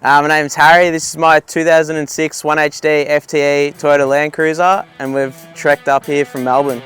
My name's Harry. This is my 2006 1HD FTE Toyota Land Cruiser, and we've trekked up here from Melbourne.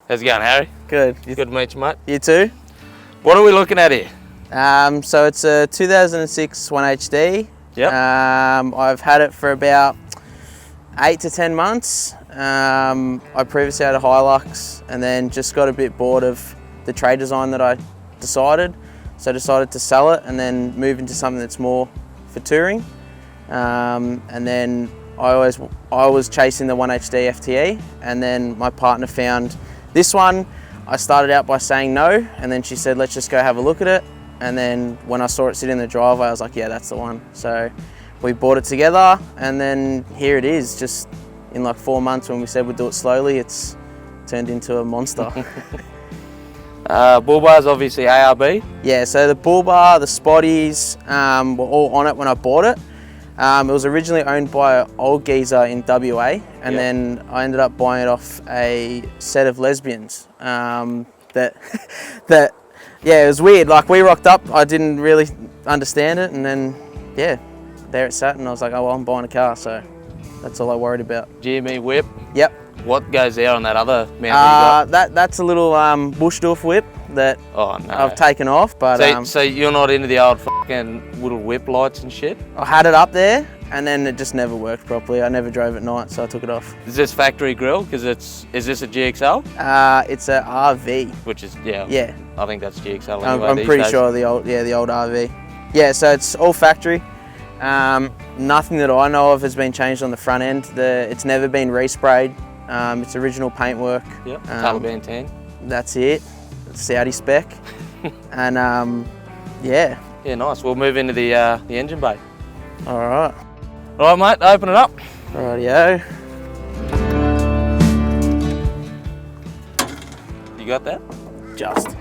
How's it going, Harry? Good. Good to meet you, mate. You too? What are we looking at here? So it's a 2006 1HD. Yep. I've had it for about 8 to 10 months. I previously had a Hilux and then just got a bit bored of the trade design that I decided. So I decided to sell it and then move into something that's more for touring. And then I was chasing the 1HD FTE, and then my partner found this one. I started out by saying no, and then she said, let's just go have a look at it. And then when I saw it sitting in the driveway, I was like, yeah, that's the one. So we bought it together, and then here it is. Just in like 4 months, when we said we'd do it slowly, it's turned into a monster. Bullbar's obviously ARB. Yeah, so the Bullbar, the Spotties were all on it when I bought it. It was originally owned by an old geezer in WA, and then I ended up buying it off a set of lesbians. That it was weird. Like, we rocked up, I didn't really understand it, and then yeah, there it sat, and I was like, oh well, I'm buying a car, so that's all I worried about. GME whip. Yep. What goes there on that other mount that you got? That's a little Bushdorf whip that I've taken off, but so you're not into the old fucking little whip lights and shit? I had it up there, and then it just never worked properly. I never drove at night, so I took it off. Is this factory grille? Because is this a GXL? It's a RV. Which is yeah. I think that's GXL. Anyway, I'm pretty sure the old RV. Yeah, so it's all factory. Nothing that I know of has been changed on the front end. It's never been resprayed. It's original paintwork. Yep. Taliban tan. That's it. Saudi spec. And yeah. Yeah, nice. We'll move into the engine bay. All right. All right, mate. Open it up. Rightio. You got that? Just.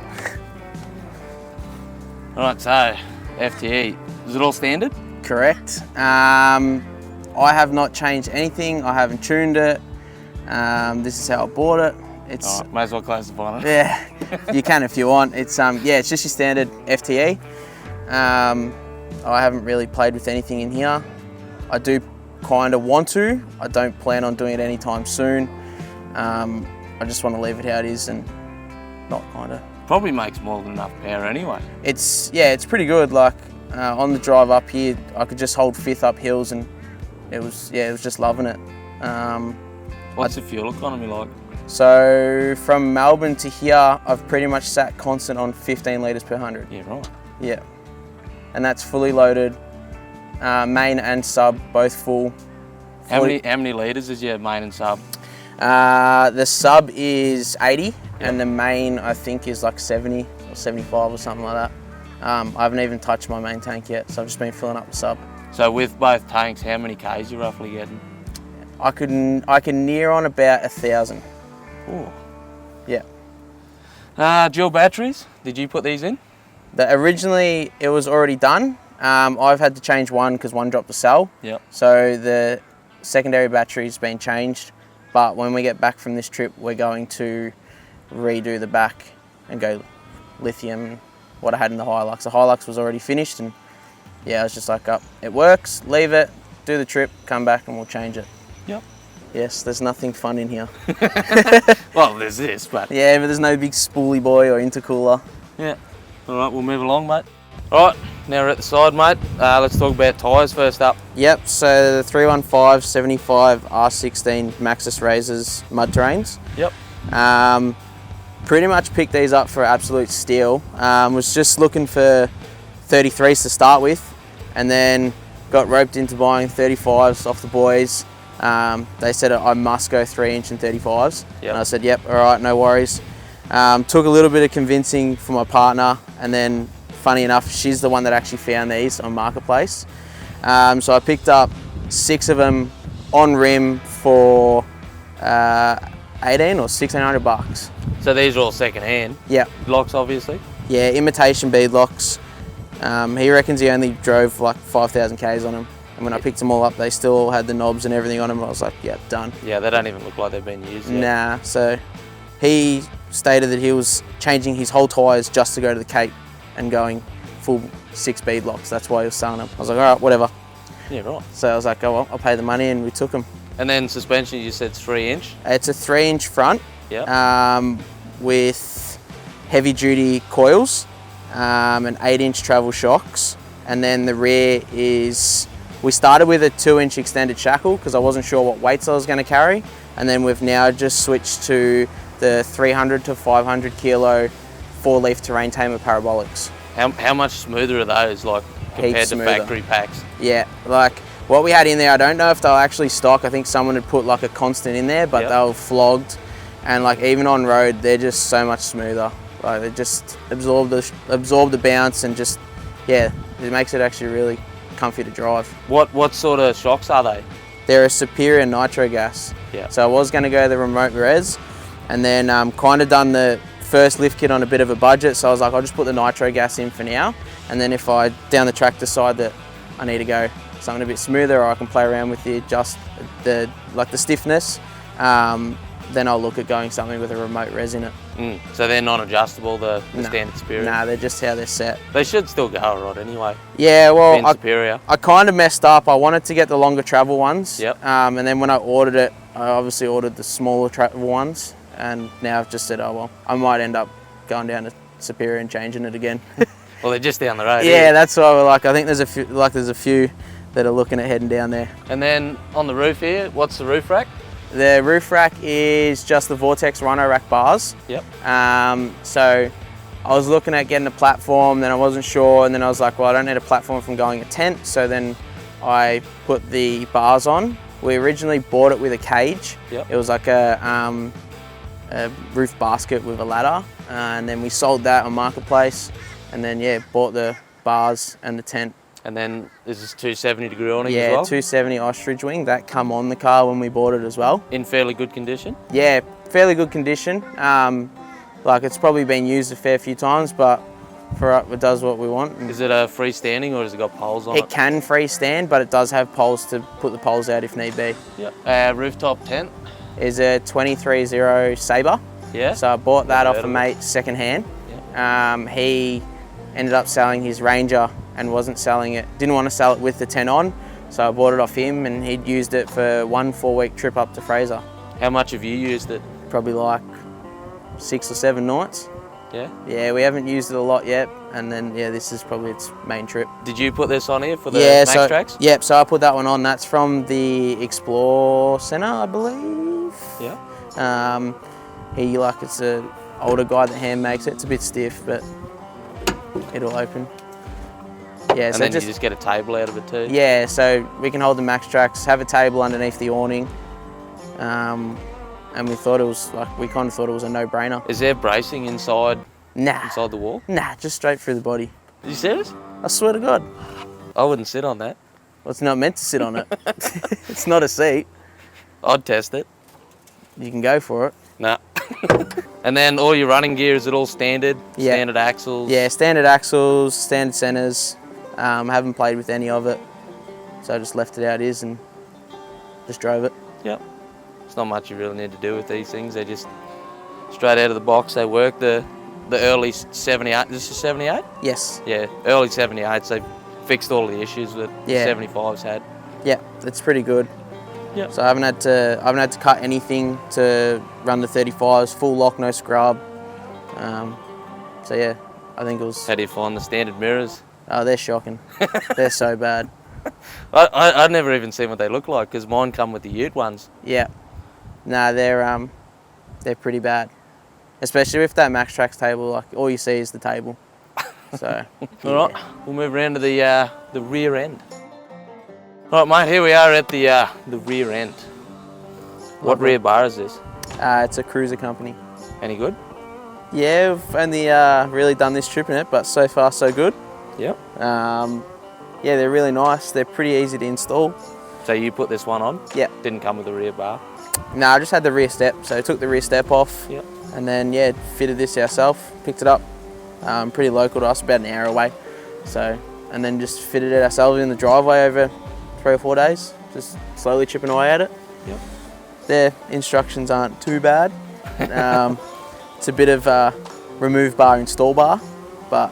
All right. So FTE. Is it all standard? Correct. I have not changed anything. I haven't tuned it. This is how I bought it. It's might as well close the bonnet. Yeah, you can if you want. It's it's just your standard FTE. I haven't really played with anything in here. I do kind of want to. I don't plan on doing it anytime soon. I just want to leave it how it is and not kind of. Probably makes more than enough power anyway. It's pretty good. Like on the drive up here, I could just hold fifth up hills, and it was just loving it. What's the fuel economy like? So from Melbourne to here, I've pretty much sat constant on 15 litres per 100. Yeah, right. Yeah, and that's fully loaded, main and sub, both full. How many litres is your main and sub? The sub is 80, and the main I think is like 70 or 75 or something like that. I haven't even touched my main tank yet, so I've just been filling up the sub. So with both tanks, how many Ks you roughly getting? I can near on about 1,000. Ooh. Yeah. Dual batteries, did you put these in? Originally, it was already done. I've had to change one because one dropped the cell. Yep. So the secondary battery's been changed, but when we get back from this trip, we're going to redo the back and go lithium, what I had in the Hilux. The Hilux was already finished, and yeah, I was just like, it works, leave it, do the trip, come back and we'll change it. Yep. Yes, there's nothing fun in here. Well, there's this, but... Yeah, but there's no big spoolie boy or intercooler. Yeah. All right, we'll move along, mate. All right, now we're at the side, mate. Let's talk about tyres first up. Yep, so the 315 75 R16 Maxxis Razors mud terrains. Yep. Pretty much picked these up for absolute steal. Was just looking for 33s to start with, and then got roped into buying 35s off the boys. They said I must go 3-inch and 35s. Yep. And I said, yep, all right, no worries. Took a little bit of convincing from my partner, and then funny enough, she's the one that actually found these on Marketplace. So I picked up 6 of them on rim for 18 or 1,600 bucks. So these are all second hand? Yeah. Locks, obviously? Yeah, imitation bead locks. He reckons he only drove like 5,000 Ks on them. And when I picked them all up, they still all had the knobs and everything on them. I was like, yeah, done. Yeah, they don't even look like they've been used yet. Nah, so he stated that he was changing his whole tyres just to go to the Cape and going full 6 bead locks. That's why he was selling them. I was like, all right, whatever. Yeah, right. So I was like, oh well, I'll pay the money, and we took them. And then suspension, you said 3-inch? It's a 3-inch front. Yeah. With heavy duty coils, and 8-inch travel shocks. And then the rear is, we started with a 2-inch extended shackle because I wasn't sure what weights I was going to carry. And then we've now just switched to the 300 to 500 kilo 4-leaf terrain tamer parabolics. How much smoother are those, like, compared to factory packs? Yeah, like what we had in there, I don't know if they were actually stock. I think someone had put like a constant in there, but Yep. they were flogged. And like even on road, they're just so much smoother. Like they just absorb the bounce, and just, yeah, it makes it actually really comfy to drive. What sort of shocks are they? They're a superior nitro gas. Yeah. So I was going to go the remote res, and then kind of done the first lift kit on a bit of a budget. So I was like, I'll just put the nitro gas in for now, and then if I down the track decide that I need to go something a bit smoother, or I can play around with the stiffness, then I'll look at going something with a remote res in it. So they're non-adjustable, the standard Superior? Nah, they're just how they're set. They should still go all right anyway. Yeah, well, Superior. I kind of messed up. I wanted to get the longer travel ones. Yep. And then when I ordered it, I obviously ordered the smaller travel ones. And now I've just said, oh well, I might end up going down to Superior and changing it again. Well, they're just down the road. Yeah, that's why we're like, I think there's a few that are looking at heading down there. And then on the roof here, what's the roof rack? The roof rack is just the Vortex Rhino Rack bars. Yep. So I was looking at getting a platform, then I wasn't sure, and then I was like, well, I don't need a platform from going a tent, so then I put the bars on. We originally bought it with a cage. Yep. It was like a roof basket with a ladder, and then we sold that on Marketplace, and then yeah, bought the bars and the tent. And then this is 270-degree awning Yeah, as well? 270 ostrich wing. That come on the car when we bought it as well. In fairly good condition? Yeah, fairly good condition. Like it's probably been used a fair few times, but for it does what we want. Is it a freestanding or has it got poles on it? It can freestand, but it does have poles to put the poles out if need be. Yep. Rooftop tent? Is a 23-0 Sabre. Yeah. So I bought that off a mate second hand. Yeah. He ended up selling his Ranger and wasn't selling it, didn't want to sell it with the tent on, so I bought it off him, and he'd used it for 1 4-week trip up to Fraser. How much have you used it? Probably like 6 or 7 nights. Yeah? Yeah, we haven't used it a lot yet, and then yeah, this is probably its main trip. Did you put this on here for the Max Tracks? Yep, so I put that one on. That's from the Explore Centre, I believe. Yeah. It's an older guy that hand makes it. It's a bit stiff, but it'll open. Yeah, and so then you just get a table out of it too? Yeah, so we can hold the Max Tracks, have a table underneath the awning, and we kind of thought it was a no-brainer. Is there bracing inside Nah. the wall? Nah, just straight through the body. Are you serious? I swear to God. I wouldn't sit on that. Well, it's not meant to sit on it. It's not a seat. I'd test it. You can go for it. Nah. And then all your running gear, is it all standard? Yeah. Standard axles? Yeah, standard axles, standard centers. I haven't played with any of it, so I just left it how it is and just drove it. Yep. It's not much you really need to do with these things. They're just straight out of the box. They work. The early 78. This is 78? Yes. Yeah, early 78s. They fixed all the issues that Yeah. 75s had. Yeah, it's pretty good. Yep. So I haven't had to cut anything to run the 35s. Full lock, no scrub. So yeah, I think it was. How do you find the standard mirrors? Oh, they're shocking. They're so bad. I'd never even seen what they look like because mine come with the Ute ones. Yeah. Nah, they're pretty bad. Especially with that Max Trax table, like all you see is the table. So. All right, we'll move around to the rear end. All right, mate. Here we are at the rear end. What rear bar is this? It's a cruiser company. Any good? Yeah, we've only really done this trip in it, but so far so good. Yep. Yeah, they're really nice. They're pretty easy to install. So you put this one on? Yep. Didn't come with a rear bar? No, I just had the rear step, so I took the rear step off. Yep. And then, yeah, fitted this ourselves, picked it up, pretty local to us, about an hour away. So, and then just fitted it ourselves in the driveway over 3 or 4 days, just slowly chipping away at it. Yep. Their instructions aren't too bad. It's a bit of remove bar, install bar, but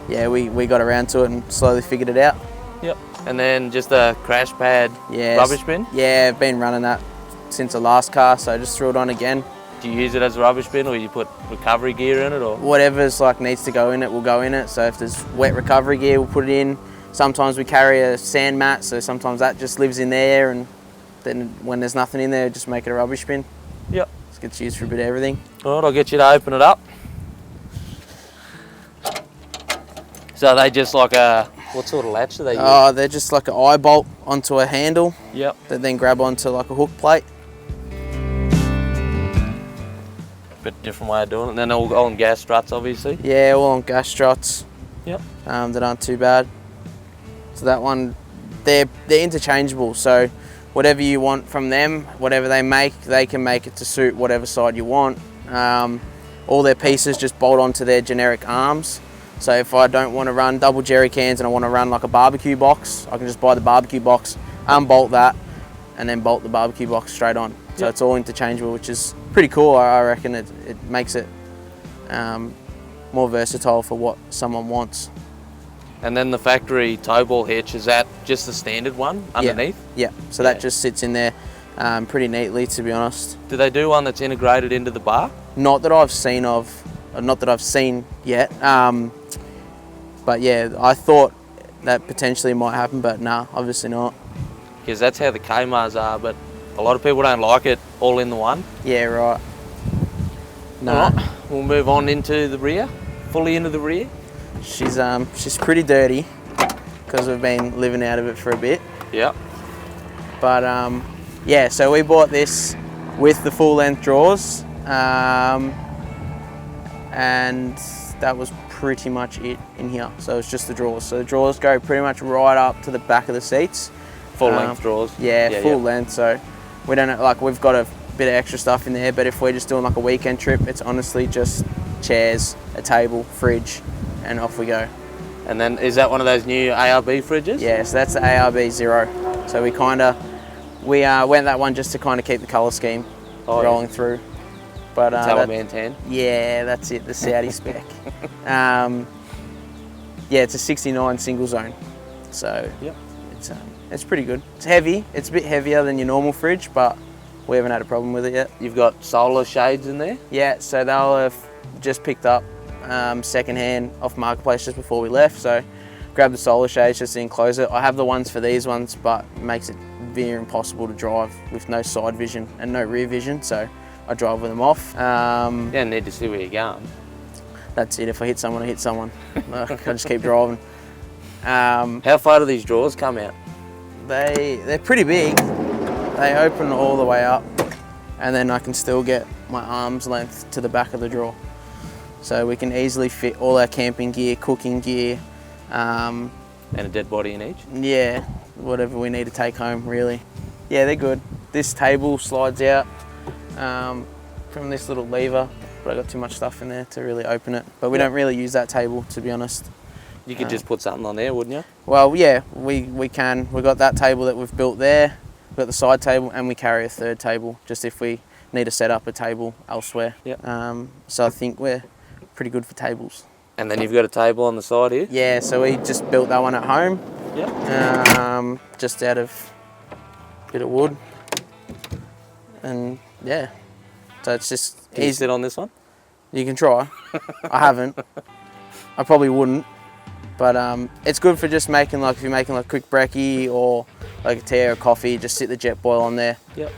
yeah, we got around to it and slowly figured it out. Yep. And then just a crash pad rubbish bin? Yeah, I've been running that since the last car, so I just threw it on again. Do you use it as a rubbish bin, or you put recovery gear in it, or? Whatever's like needs to go in it will go in it. So if there's wet recovery gear, we'll put it in. Sometimes we carry a sand mat, so sometimes that just lives in there, and then when there's nothing in there, just make it a rubbish bin. Yep. It gets used for a bit of everything. All right, I'll get you to open it up. So are they just like what sort of latch do they use? Oh, they're just like an eye bolt onto a handle. Yep. That then grab onto like a hook plate. Bit different way of doing it. And then all on gas struts, obviously. Yeah, all on gas struts. Yep. That aren't too bad. So that one, they're interchangeable. So whatever you want from them, whatever they make, they can make it to suit whatever side you want. All their pieces just bolt onto their generic arms. So if I don't want to run double jerry cans and I want to run like a barbecue box, I can just buy the barbecue box, unbolt that, and then bolt the barbecue box straight on. So it's all interchangeable, which is pretty cool. I reckon it makes it more versatile for what someone wants. And then the factory tow ball hitch, is that just the standard one underneath? Yeah, so that just sits in there pretty neatly, to be honest. Do they do one that's integrated into the bar? Not that I've seen yet. But yeah, I thought that potentially might happen, but nah, obviously not. Because that's how the K-Mars are, but a lot of people don't like it all in the one. Yeah, right. No. All right, we'll move on into the rear, fully into the rear. She's pretty dirty because we've been living out of it for a bit. Yep. But yeah, so we bought this with the full length drawers, and that was pretty much it in here. So it's just the drawers. So the drawers go pretty much right up to the back of the seats. Full length drawers. Yeah, full length. So we don't like we've got a bit of extra stuff in there, but if we're just doing like a weekend trip, it's honestly just chairs, a table, fridge, and off we go. And then is that one of those new ARB fridges? Yeah, so that's the ARB 0. So we went that one just to kind of keep the colour scheme rolling through. But Taliban tan. Yeah, that's it, the Saudi spec. Yeah, it's a 69 single zone. So yep. It's pretty good. It's heavy. It's a bit heavier than your normal fridge, but we haven't had a problem with it yet. You've got solar shades in there? Yeah, so they'll have just picked up second hand off Marketplace just before we left. So grab the solar shades just to enclose it. I have the ones for these ones, but it makes it very impossible to drive with no side vision and no rear vision. So I drive with them off. You don't need to see where you're going. That's it. If I hit someone, I hit someone. I just keep driving. How far do these drawers come out? They're pretty big. They open all the way up, and then I can still get my arm's length to the back of the drawer. So we can easily fit all our camping gear, cooking gear, Um, And a dead body in each? yeah, whatever we need to take home, really. Yeah, they're good. This table slides out from this little lever, but I got too much stuff in there to really open it. But we don't really use that table, to be honest. You could just put something on there, wouldn't you? Well, yeah, we can. We've got that table that we've built there. We've got the side table, and we carry a third table, just if we need to set up a table elsewhere. Yep. So I think we're pretty good for tables. And then you've got a table on the side here? Yeah, so we just built that one at home. Yep. Just out of a bit of wood. And yeah, so it's just Can you sit on this one? You can try. I haven't. I probably wouldn't. But it's good for just making, like, if you're making like quick brekkie or like a tea or a coffee, just sit the jet boil on there. Yep.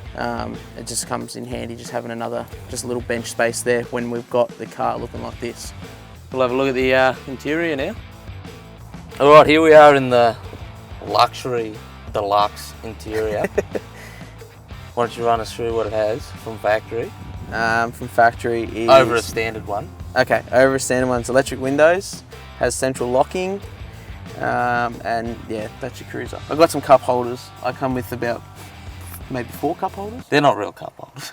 It just comes in handy just having just a little bench space there when we've got the car looking like this. We'll have a look at the interior now. All right, here we are in the luxury deluxe interior. Why don't you run us through what it has from factory? From factory is... Over a standard one. Okay, over a standard one's electric windows, has central locking, and yeah, that's your cruiser. I've got some cup holders. I come with about maybe 4 cup holders. They're not real cup holders.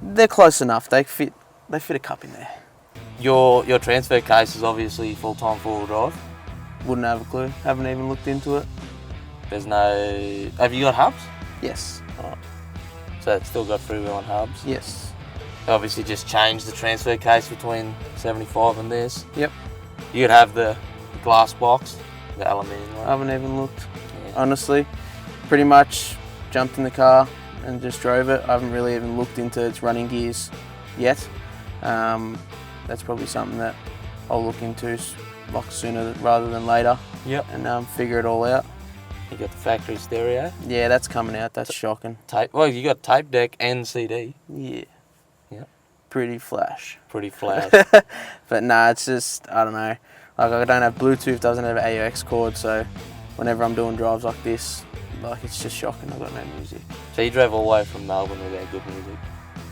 They're close enough. They fit a cup in there. Your transfer case is obviously full-time four-wheel drive. Wouldn't have a clue. Haven't even looked into it. There's no... Have you got hubs? Yes. Right. So it's still got freewheel and hubs? Yes. Obviously just changed the transfer case between 75 and this. Yep. You could have the glass box, the aluminium one. I haven't even looked. Yeah. Honestly, pretty much jumped in the car and just drove it. I haven't really even looked into its running gears yet. That's probably something that I'll look into like sooner rather than later. Yep. And figure it all out. You got the factory stereo. Yeah, that's coming out. That's shocking. Tape. Well, you got tape deck and CD. Yeah. Yep. Pretty flash. Pretty flash. But nah, it's just, I don't know. Like, I don't have Bluetooth, doesn't have AUX cord, so whenever I'm doing drives like this, like, it's just shocking. I've got no music. So you drove all the way from Melbourne without good music?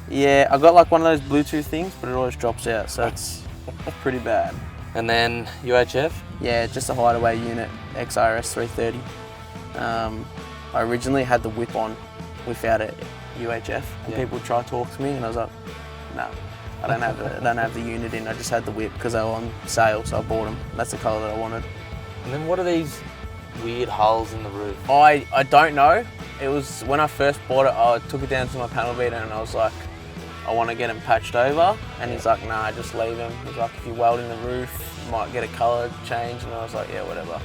Yeah, I got like one of those Bluetooth things, but it always drops out, so it's pretty bad. And then UHF? Yeah, just a hideaway unit, XRS 330. I originally had the whip on without a UHF, and people would try to talk to me, and I was like, no, I don't have the unit in. I just had the whip because they were on sale, so I bought them. That's the colour that I wanted. And then what are these weird holes in the roof? I don't know. It was when I first bought it, I took it down to my panel beater and I was like, I want to get them patched over. And he's like, nah, just leave them. He's like, if you weld in the roof, you might get a colour change. And I was like, yeah, whatever.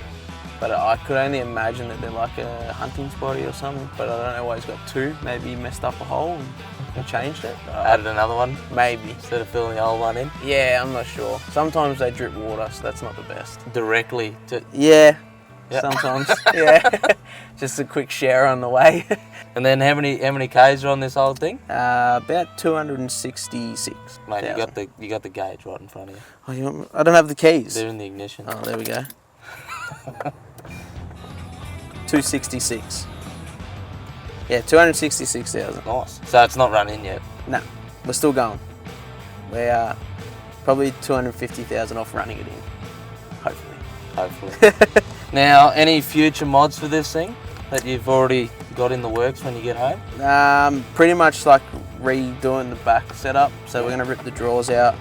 But I could only imagine that they're like a hunting spotty or something. But I don't know why he's got 2. Maybe he messed up a hole and changed it. Added another one? Maybe. Instead of filling the old one in? Yeah, I'm not sure. Sometimes they drip water, so that's not the best. Directly to... Yeah. Yep. Sometimes, yeah. Just a quick share on the way. And then how many Ks are on this old thing? About 266. Mate, you got the gauge right in front of you. Oh, I don't have the keys. They're in the ignition. Oh, there we go. 266. Yeah, 266,000. Nice. So it's not run in yet? No, we're still going. We're probably 250,000 off running it in. Hopefully. Hopefully. Now, any future mods for this thing that you've already got in the works when you get home? Pretty much like redoing the back setup. So we're going to rip the drawers out.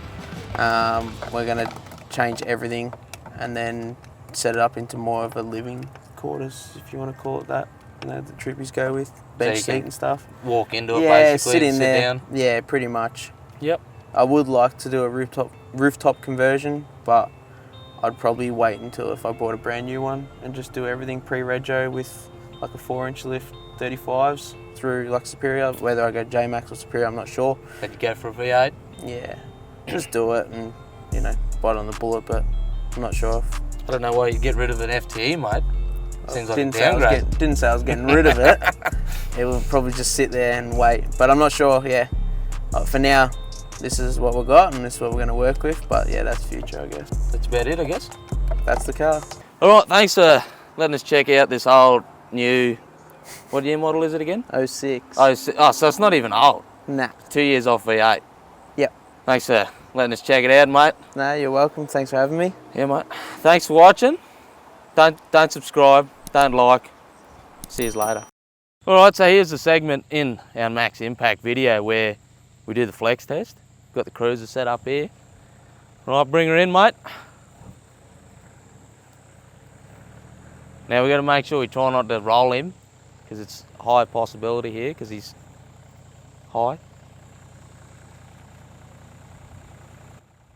We're going to change everything and then set it up into more of a living quarters, if you want to call it that. You know, the Troopies go with bench seat and stuff. Walk into it, yeah, basically. sit in there. Down. Yeah, pretty much. Yep. I would like to do a rooftop conversion, but I'd probably wait until if I bought a brand new one and just do everything pre-rego with like a 4-inch lift 35s through like Superior. Whether I go J-Max or Superior, I'm not sure. But you go for a V8? Yeah, just do it and, you know, bite on the bullet, but I'm not sure if... I don't know why you get rid of an FTE, mate. Seems like a downgrade. Didn't say I was getting rid of it. It would probably just sit there and wait. But I'm not sure, yeah. For now, this is what we've got and this is what we're going to work with. But yeah, that's future, I guess. That's about it, I guess. That's the car. All right, thanks for letting us check out this old, new, what year model is it again? 06. Oh, so it's not even old. Nah. 2 years off V8. Yep. Thanks for letting us check it out, mate. No, you're welcome. Thanks for having me. Yeah, mate. Thanks for watching. Don't subscribe. Don't like. See you later. Alright, so here's the segment in our max impact video where we do the flex test. Got the cruiser set up here. Right, bring her in, mate. Now we got to make sure we try not to roll him because it's a high possibility here because he's high.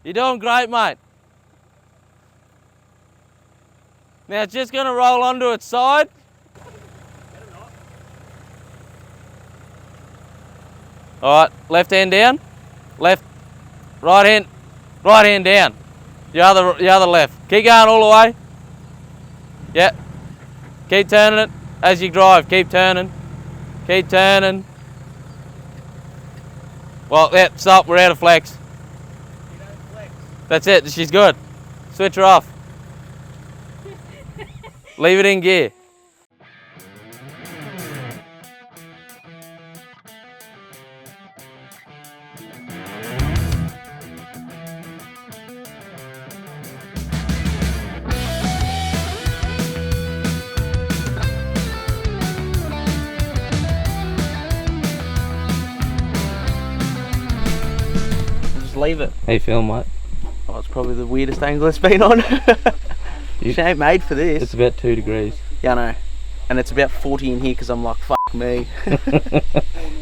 You're doing great, mate. Now it's just going to roll onto its side. All right, left hand down, right hand down. Your other left. Keep going all the way. Yep. Keep turning it as you drive. Keep turning. Keep turning. Well, yeah, stop. We're out of flex. That's it. She's good. Switch her off. Leave it in gear. Leave it. How you feeling, mate? Oh, it's probably the weirdest angle it's been on. She ain't made for this. It's about 2 degrees. Yeah, I know. And it's about 40 in here because I'm like, fuck me.